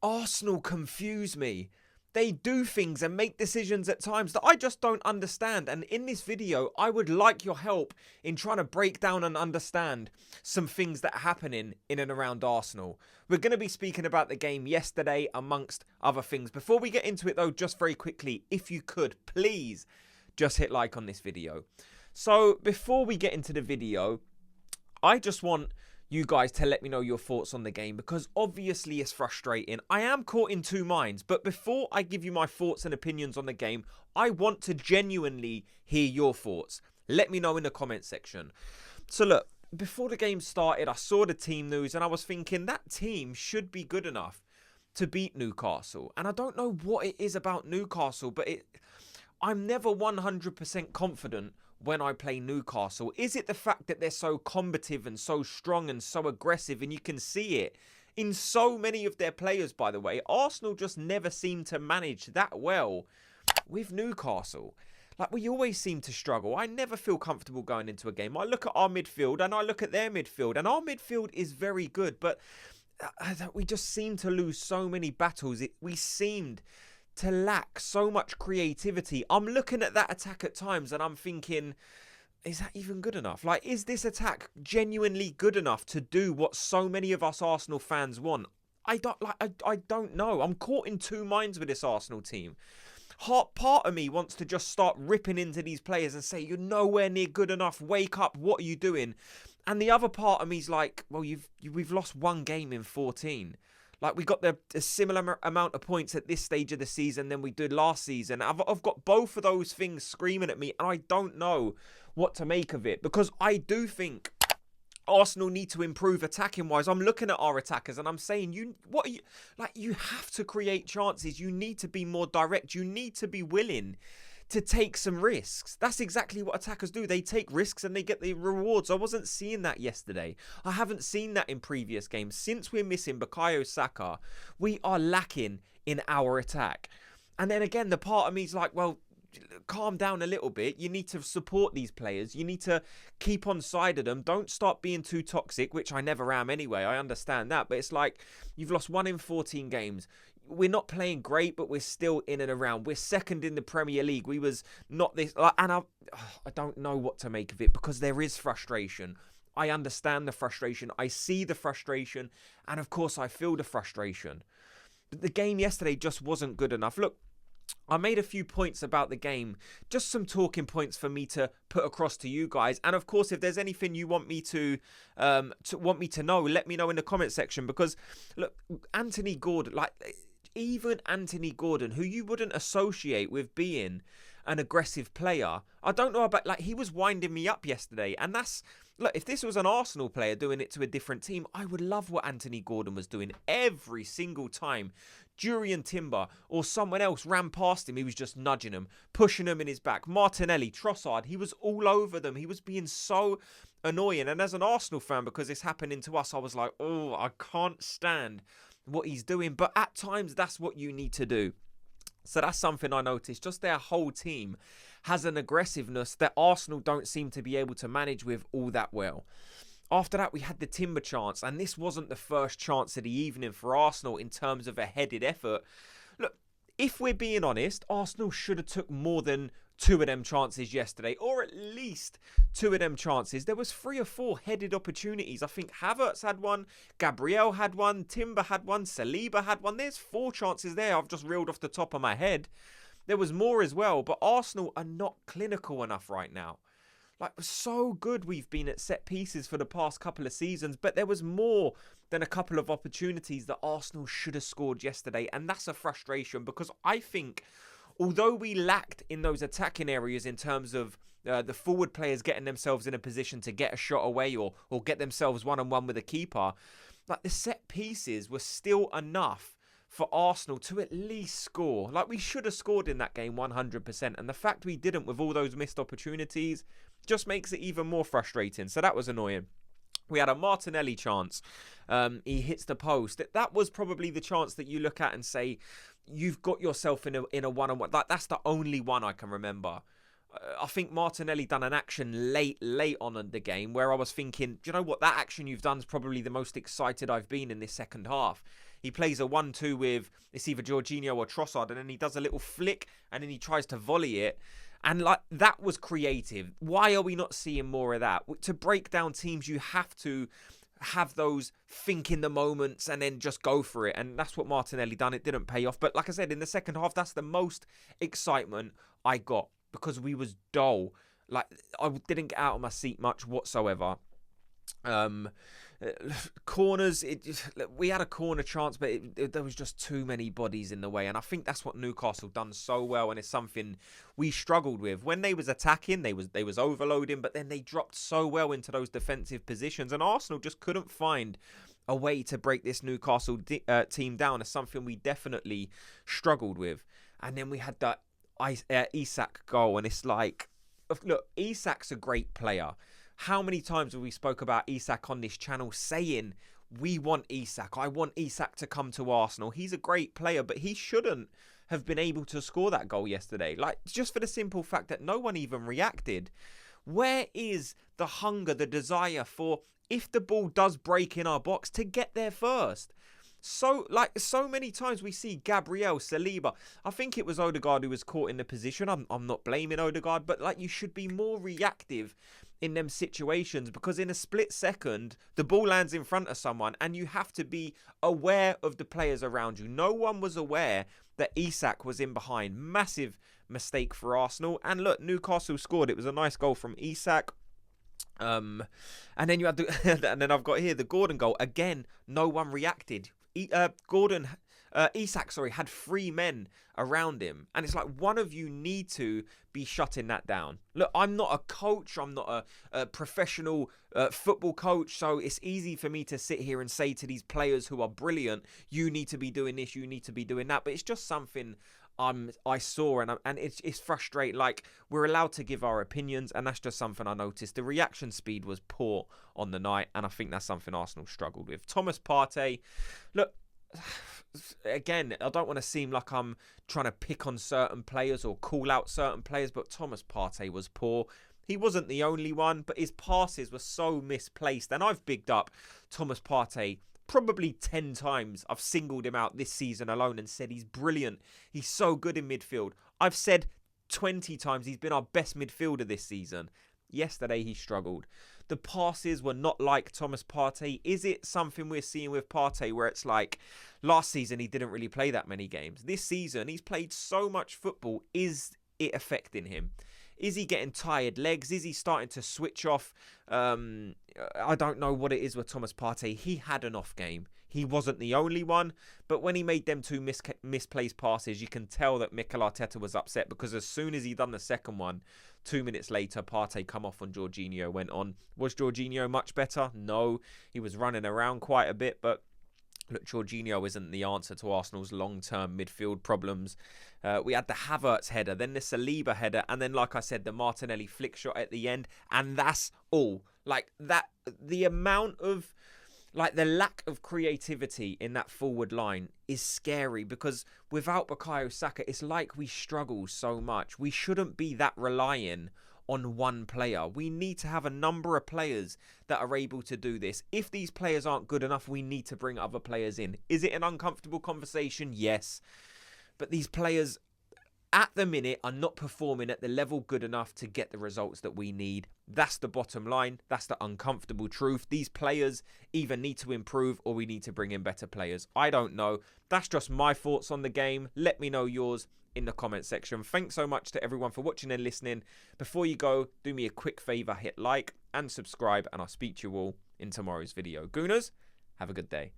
Arsenal confuse me. They do things and make decisions at times that I just don't understand. And in this video, I would like your help in trying to break down and understand some things that are happening in and around Arsenal. We're going to be speaking about the game yesterday, amongst other things. Before we get into it, though, just very quickly, if you could, please just hit like on this video. So before we get into the video, I just want you guys to let me know your thoughts on the game, because obviously it's frustrating. I am caught in two minds, but before I give you my thoughts and opinions on the game, I want to genuinely hear your thoughts. Let me know in the comment section. So look, before the game started, I saw the team news and I was thinking that team should be good enough to beat Newcastle. And I don't know what it is about Newcastle, but I'm never 100% confident when I play Newcastle. Is it the fact that they're so combative and so strong and so aggressive, and you can see it in so many of their players, by the way? Arsenal just never seem to manage that well with Newcastle. Like, we always seem to struggle. I never feel comfortable going into a game. I look at our midfield and I look at their midfield, and our midfield is very good, but we just seem to lose so many battles. We seemed to lack so much creativity. I'm looking at that attack at times and I'm thinking, is that even good enough? Like, is this attack genuinely good enough to do what so many of us Arsenal fans want? I don't know. I'm caught in two minds with this Arsenal team. Part of me wants to just start ripping into these players and say, you're nowhere near good enough. Wake up. What are you doing? And the other part of me is like, well, we've lost one game in 14. Like, we got a similar amount of points at this stage of the season than we did last season. I've got both of those things screaming at me, and I don't know what to make of it, because I do think Arsenal need to improve attacking wise. I'm looking at our attackers and I'm saying, you have to create chances. You need to be more direct. You need to be willing to take some risks. That's exactly what attackers do. They take risks and they get the rewards. I wasn't seeing that yesterday. I haven't seen that in previous games. Since we're missing Bukayo Saka, we are lacking in our attack. And then again, the part of me is like, well, calm down a little bit. You need to support these players. You need to keep on side of them. Don't start being too toxic, which I never am anyway. I understand that. But it's like, you've lost 1 in 14 games. We're not playing great, but we're still in and around. We're second in the Premier League. We was not this. And I don't know what to make of it, because there is frustration. I understand the frustration. I see the frustration. And of course, I feel the frustration. But the game yesterday just wasn't good enough. Look, I made a few points about the game, just some talking points for me to put across to you guys. And of course, if there's anything you want me to know, let me know in the comment section. Because look, Anthony Gordon, even Anthony Gordon, who you wouldn't associate with being an aggressive player, I don't know about, he was winding me up yesterday. And look, if this was an Arsenal player doing it to a different team, I would love what Anthony Gordon was doing every single time. Jurriën Timber or someone else ran past him, he was just nudging him, pushing him in his back. Martinelli, Trossard, he was all over them. He was being so annoying. And as an Arsenal fan, because it's happening to us, I was like, oh, I can't stand what he's doing. But at times, that's what you need to do. So that's something I noticed. Just their whole team has an aggressiveness that Arsenal don't seem to be able to manage with all that well. After that, we had the Timber chance, and this wasn't the first chance of the evening for Arsenal in terms of a headed effort. Look, if we're being honest, Arsenal should have took more than 2 of them chances yesterday, or at least 2 of them chances. There was 3 or 4 headed opportunities. I think Havertz had one, Gabriel had one, Timber had one, Saliba had one. There's 4 chances there I've just reeled off the top of my head. There was more as well, but Arsenal are not clinical enough right now. So good we've been at set pieces for the past couple of seasons, but there was more than a couple of opportunities that Arsenal should have scored yesterday, and that's a frustration, because I think although we lacked in those attacking areas in terms of the forward players getting themselves in a position to get a shot away or get themselves one-on-one with a keeper, the set pieces were still enough for Arsenal to at least score. We should have scored in that game 100%, and the fact we didn't with all those missed opportunities just makes it even more frustrating. So that was annoying. We had a Martinelli chance. He hits the post. That was probably the chance that you look at and say, you've got yourself in a one-on-one. That's the only one I can remember. I think Martinelli done an action late on in the game where I was thinking, do you know what? That action you've done is probably the most excited I've been in this second half. he plays a 1-2 with, it's either Jorginho or Trossard, and then he does a little flick, and then he tries to volley it. And like, that was creative. Why are we not seeing more of that? To break down teams, you have to have those think in the moments and then just go for it. And that's what Martinelli done. It didn't pay off. But like I said, in the second half, that's the most excitement I got, because we was dull. Like, I didn't get out of my seat much whatsoever. Corners, we had a corner chance, but there was just too many bodies in the way, and I think that's what Newcastle done so well, and it's something we struggled with. When they was attacking, they was overloading, but then they dropped so well into those defensive positions, and Arsenal just couldn't find a way to break this Newcastle team down. It's something we definitely struggled with. And then we had that Isak goal, and it's like, look, Isak's a great player. How many times have we spoke about Isak on this channel, saying we want Isak? I want Isak to come to Arsenal. He's a great player, but he shouldn't have been able to score that goal yesterday. Like, just for the simple fact that no one even reacted. Where is the hunger, the desire for, if the ball does break in our box, to get there first? So many times we see Gabriel, Saliba. I think it was Odegaard who was caught in the position. I'm not blaming Odegaard, but like, you should be more reactive in them situations, because in a split second, the ball lands in front of someone and you have to be aware of the players around you. No one was aware that Isak was in behind. Massive mistake for Arsenal. And look, Newcastle scored. It was a nice goal from Isak. And then you had and then I've got here the Gordon goal. Again, no one reacted. Isak had 3 men around him, and it's like, one of you need to be shutting that down. Look, I'm not a coach, I'm not a professional football coach, so it's easy for me to sit here and say to these players who are brilliant, you need to be doing this, you need to be doing that. But it's just something I saw, and it's frustrating. Like, we're allowed to give our opinions, and that's just something I noticed. The reaction speed was poor on the night, and I think that's something Arsenal struggled with. Thomas Partey, look, again, I don't want to seem like I'm trying to pick on certain players or call out certain players, but Thomas Partey was poor. He wasn't the only one, but his passes were so misplaced, and I've bigged up Thomas Partey probably 10 times. I've singled him out this season alone and said he's brilliant. He's so good in midfield. I've said 20 times he's been our best midfielder this season. Yesterday he struggled. The passes were not like Thomas Partey. Is it something we're seeing with Partey where it's like, last season he didn't really play that many games? This season he's played so much football. Is it affecting him? Is he getting tired legs? Is he starting to switch off? I don't know what it is with Thomas Partey. He had an off game. He wasn't the only one. But when he made them 2 misplaced passes, you can tell that Mikel Arteta was upset, because as soon as he done the second one, 2 minutes later, Partey come off and Jorginho went on. Was Jorginho much better? No. He was running around quite a bit, but look, Jorginho isn't the answer to Arsenal's long-term midfield problems. We had the Havertz header, then the Saliba header, and then, like I said, the Martinelli flick shot at the end, and that's all. Like, that, the amount of, like, the lack of creativity in that forward line is scary, because without Bukayo Saka, it's like we struggle so much. We shouldn't be that relying on one player. We need to have a number of players that are able to do this. If these players aren't good enough, we need to bring other players in. Is it an uncomfortable conversation? Yes. But these players at the minute are not performing at the level good enough to get the results that we need. That's the bottom line. That's the uncomfortable truth. These players either need to improve or we need to bring in better players. I don't know. That's just my thoughts on the game. Let me know yours in the comment section. Thanks so much to everyone for watching and listening. Before you go, do me a quick favour, hit like and subscribe, and I'll speak to you all in tomorrow's video. Gooners, have a good day.